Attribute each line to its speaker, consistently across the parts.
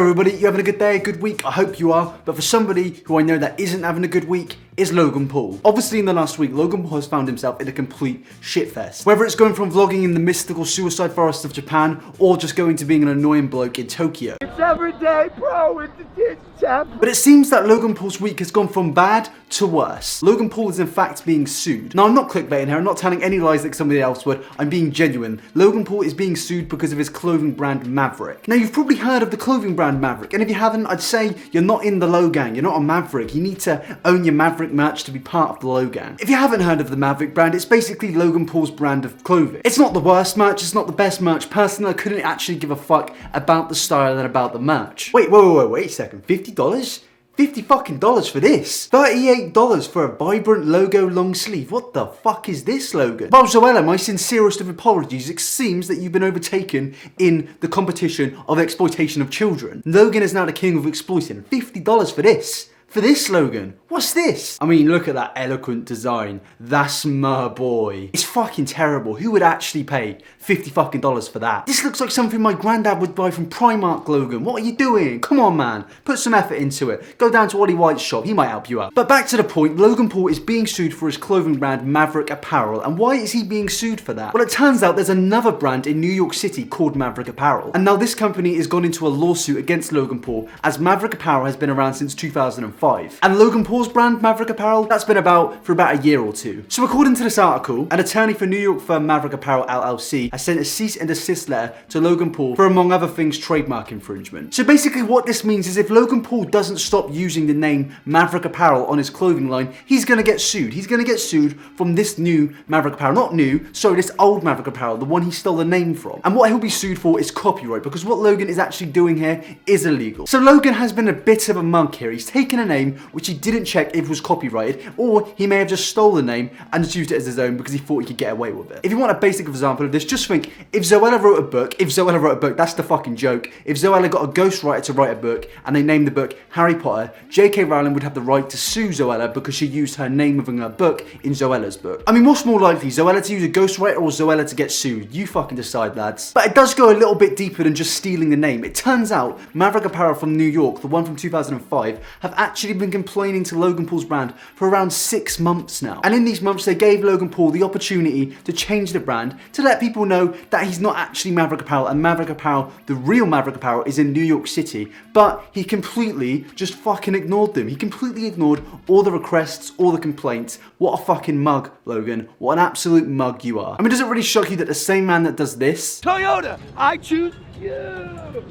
Speaker 1: everybody, you having a good day, a good week? I hope you are. But for somebody who I know that isn't having a good week, is Logan Paul. Obviously in the last week, Logan Paul has found himself in a complete shitfest. Whether it's going from vlogging in the mystical suicide forest of Japan, or just going to being an annoying bloke in Tokyo.
Speaker 2: It's every day, bro, it's Untitled Chapter.
Speaker 1: But it seems that Logan Paul's week has gone from bad to worse. Logan Paul is in fact being sued. Now I'm not clickbaiting here, I'm not telling any lies like somebody else would, I'm being genuine. Logan Paul is being sued because of his clothing brand Maverick. Now you've probably heard of the clothing brand Maverick, and if you haven't, I'd say you're not in the Low Gang, you're not a Maverick. You need to own your Maverick merch to be part of the Low Gang. If you haven't heard of the Maverick brand, it's basically Logan Paul's brand of clothing. It's not the worst merch, it's not the best merch. Personally, I couldn't actually give a fuck about the style and about the merch. Wait a second, $50? $50 for this. $38 for a vibrant logo long sleeve. What the fuck is this, Logan? Well, Zoella, my sincerest of apologies. It seems that you've been overtaken in the competition of exploitation of children. Logan is now the king of exploiting. $50 for this. For this, Logan. What's this? I mean, look at that eloquent design. That's my boy. It's fucking terrible. Who would actually pay $50 for that? This looks like something my granddad would buy from Primark, Logan. What are you doing? Come on, man. Put some effort into it. Go down to Ollie White's shop. He might help you out. But back to the point, Logan Paul is being sued for his clothing brand Maverick Apparel. And why is he being sued for that? Well, it turns out there's another brand in New York City called Maverick Apparel. And now this company has gone into a lawsuit against Logan Paul, as Maverick Apparel has been around since 2005. And Logan Paul's brand, Maverick Apparel, that's been about for about a year or two. So according to this article, an attorney for New York firm Maverick Apparel LLC has sent a cease and desist letter to Logan Paul for, among other things, trademark infringement. So basically what this means is if Logan Paul doesn't stop using the name Maverick Apparel on his clothing line, he's gonna get sued. He's gonna get sued from this new Maverick Apparel. Not new, sorry, this old Maverick Apparel, the one he stole the name from. And what he'll be sued for is copyright, because what Logan is actually doing here is illegal. So Logan has been a bit of a mug here. He's taken a name which he didn't check if it was copyrighted, or he may have just stole the name and just used it as his own because he thought he could get away with it. If you want a basic example of this, just think, if Zoella wrote a book, that's the fucking joke. If Zoella got a ghostwriter to write a book and they named the book Harry Potter, J.K. Rowling would have the right to sue Zoella because she used her name within her book in Zoella's book. I mean, what's more likely, Zoella to use a ghostwriter or Zoella to get sued? You fucking decide, lads. But it does go a little bit deeper than just stealing the name. It turns out Maverick Apparel from New York, the one from 2005, have actually been complaining to Logan Paul's brand for around 6 months now. And in these months, they gave Logan Paul the opportunity to change the brand to let people know that he's not actually Maverick Apparel, and Maverick Apparel, the real Maverick Apparel, is in New York City. But he completely just fucking ignored them. He completely ignored all the requests, all the complaints. What a fucking mug, Logan. What an absolute mug you are. I mean, does it really shock you that the same man that does this,
Speaker 2: Toyota, I choose you.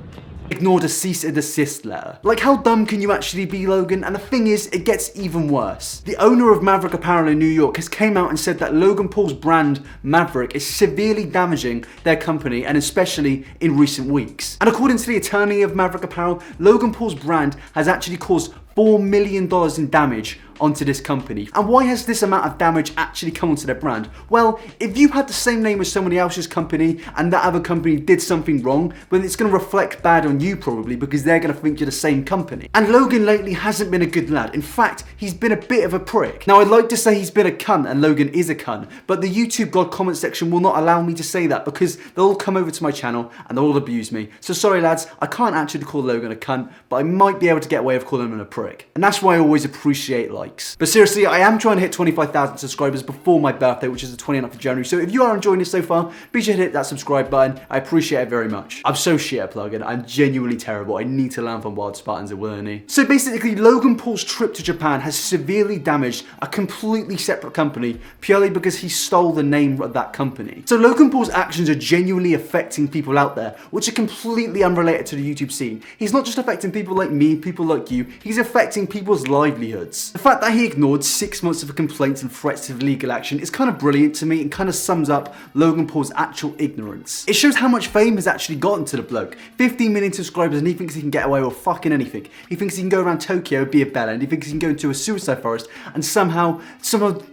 Speaker 1: ignored a cease and desist letter? Like, how dumb can you actually be, Logan? And the thing is, it gets even worse. The owner of Maverick Apparel in New York has came out and said that Logan Paul's brand, Maverick, is severely damaging their company, and especially in recent weeks. And according to the attorney of Maverick Apparel, Logan Paul's brand has actually caused $4 million in damage onto this company. And why has this amount of damage actually come onto their brand? Well, if you had the same name as somebody else's company and that other company did something wrong, then it's going to reflect bad on you probably, because they're going to think you're the same company. And Logan lately hasn't been a good lad. In fact, he's been a bit of a prick. Now, I'd like to say he's been a cunt, and Logan is a cunt, but the YouTube God comment section will not allow me to say that, because they'll all come over to my channel and they'll all abuse me. So sorry lads, I can't actually call Logan a cunt, but I might be able to get away with calling him a prick. And that's why I always appreciate likes. But seriously, I am trying to hit 25,000 subscribers before my birthday, which is the 29th of January. So if you are enjoying this so far, be sure to hit that subscribe button. I appreciate it very much. I'm so shit at plugging. I'm genuinely terrible. I need to learn from Wild Spartans and Willie. So basically, Logan Paul's trip to Japan has severely damaged a completely separate company purely because he stole the name of that company. So Logan Paul's actions are genuinely affecting people out there, which are completely unrelated to the YouTube scene. He's not just affecting people like me, people like you, he's affecting people's livelihoods. The fact that he ignored 6 months of complaints and threats of legal action is kind of brilliant to me, and kind of sums up Logan Paul's actual ignorance. It shows how much fame has actually gotten to the bloke. 15 million subscribers, and he thinks he can get away with fucking anything. He thinks he can go around Tokyo, be a bellend, he thinks he can go into a suicide forest and somehow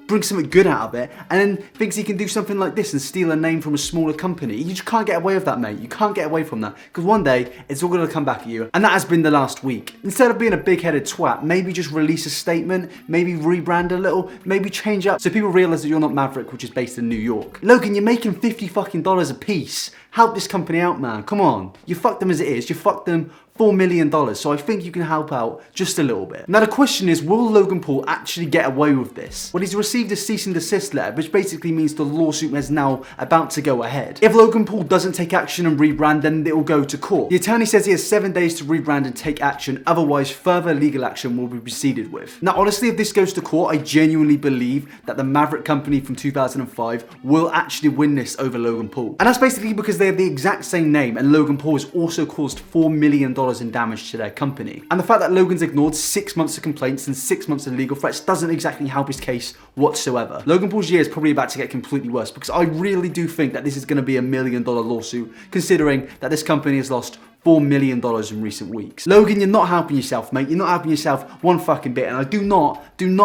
Speaker 1: bring something good out of it, and then thinks he can do something like this and steal a name from a smaller company. You just can't get away with that, mate. You can't get away from that, because one day it's all going to come back at you, and that has been the last week. Instead of being a big-headed twat, maybe just release a statement, maybe rebrand a little, maybe change up so people realize that you're not Maverick, which is based in New York. Logan, you're making $50 fucking a piece. Help this company out, man. Come on. You fucked them as it is. You fucked them $4 million, so I think you can help out just a little bit. Now the question is, will Logan Paul actually get away with this? Well, he's received a cease and desist letter, which basically means the lawsuit is now about to go ahead. If Logan Paul doesn't take action and rebrand, then it will go to court. The attorney says he has 7 days to rebrand and take action, otherwise further legal action will be proceeded with. Now honestly, if this goes to court, I genuinely believe that the Maverick company from 2005 will actually win this over Logan Paul. And that's basically because they have the exact same name, and Logan Paul has also caused $4 million in damage to their company. And the fact that Logan's ignored 6 months of complaints and 6 months of legal threats doesn't exactly help his case whatsoever. Logan Paul's year is probably about to get completely worse, because I really do think that this is going to be $1 million lawsuit, considering that this company has lost $4 million in recent weeks. Logan, you're not helping yourself, mate. You're not helping yourself one fucking bit, and I do not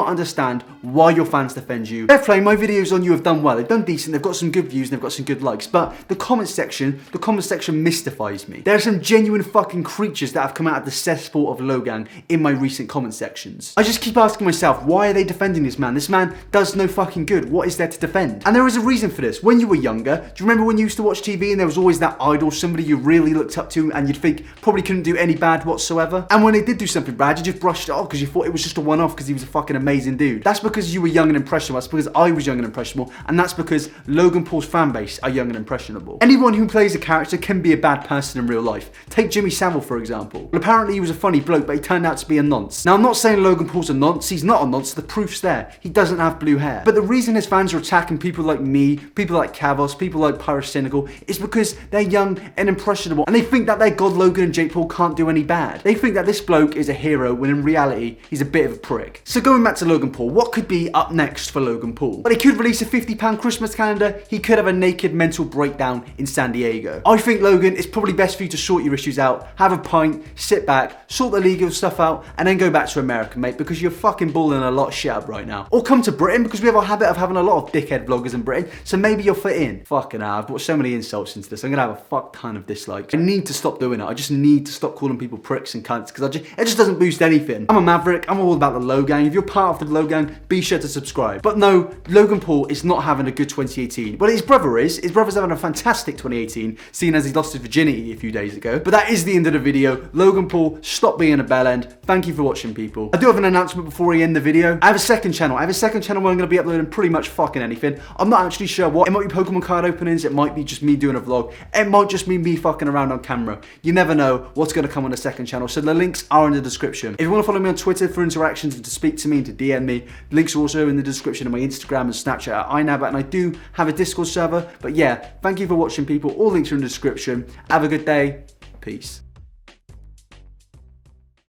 Speaker 1: understand why your fans defend you. Fair play, my videos on you have done well. They've done decent, they've got some good views, and they've got some good likes, but the comment section mystifies me. There are some genuine fucking creatures that have come out of the cesspool of Logan in my recent comment sections. I just keep asking myself, why are they defending this man? This man does no fucking good. What is there to defend? And there is a reason for this. When you were younger, do you remember when you used to watch TV and there was always that idol, somebody you really looked up to and you'd think probably couldn't do any bad whatsoever? And when they did do something bad, you just brushed it off because you thought it was just a one-off because he was a fucking amazing dude. That's because you were young and impressionable. That's because I was young and impressionable. And that's because Logan Paul's fan base are young and impressionable. Anyone who plays a character can be a bad person in real life. Take Jimmy Savile, for example. Well, apparently he was a funny bloke, but he turned out to be a nonce. Now, I'm not saying Logan Paul's a nonce. He's not a nonce. The proof's there. He doesn't have blue hair. But the reason his fans are attacking people like me, people like Kavos, people like Pyrocynical, is because they're young and impressionable. And they think that their god Logan and Jake Paul can't do any bad. They think that this bloke is a hero when in reality, he's a bit of a prick. So going back to Logan Paul, what could be up next for Logan Paul? Well, he could release a £50 Christmas calendar. He could have a naked mental breakdown in San Diego. I think, Logan, it's probably best for you to sort your issues out, have a pint, sit back, sort the legal stuff out, and then go back to America, mate, because you're fucking balling a lot of shit up right now. Or come to Britain, because we have a habit of having a lot of dickhead vloggers in Britain, so maybe you'll fit in. Fucking hell, I've brought so many insults into this. I'm gonna have a fuck ton of dislikes. I need to stop doing it. I just need to stop calling people pricks and cunts, because it just doesn't boost anything. I'm a Maverick. I'm all about the Logan. If you're part of the Logan, be sure to subscribe. But no, Logan Paul is not having a good 2018. Well, his brother is. His brother's having a fantastic 2018, seeing as he lost his virginity a few days ago. But that is the end of the video. Logan Paul, stop being a bellend. Thank you for watching, people. I do have an announcement before we end the video. I have a second channel. where I'm going to be uploading pretty much fucking anything. I'm not actually sure what. It might be Pokemon card openings. It might be just me doing a vlog. It might just be me fucking around on camera. You never know what's going to come on the second channel. So the links are in the description. If you want to follow me on Twitter for interactions and to speak to me and to DM me, links are also in the description of my Instagram and Snapchat at iNabber, and I do have a Discord server. But yeah, thank you for watching, people. All links are in the description. Have a good day. Peace.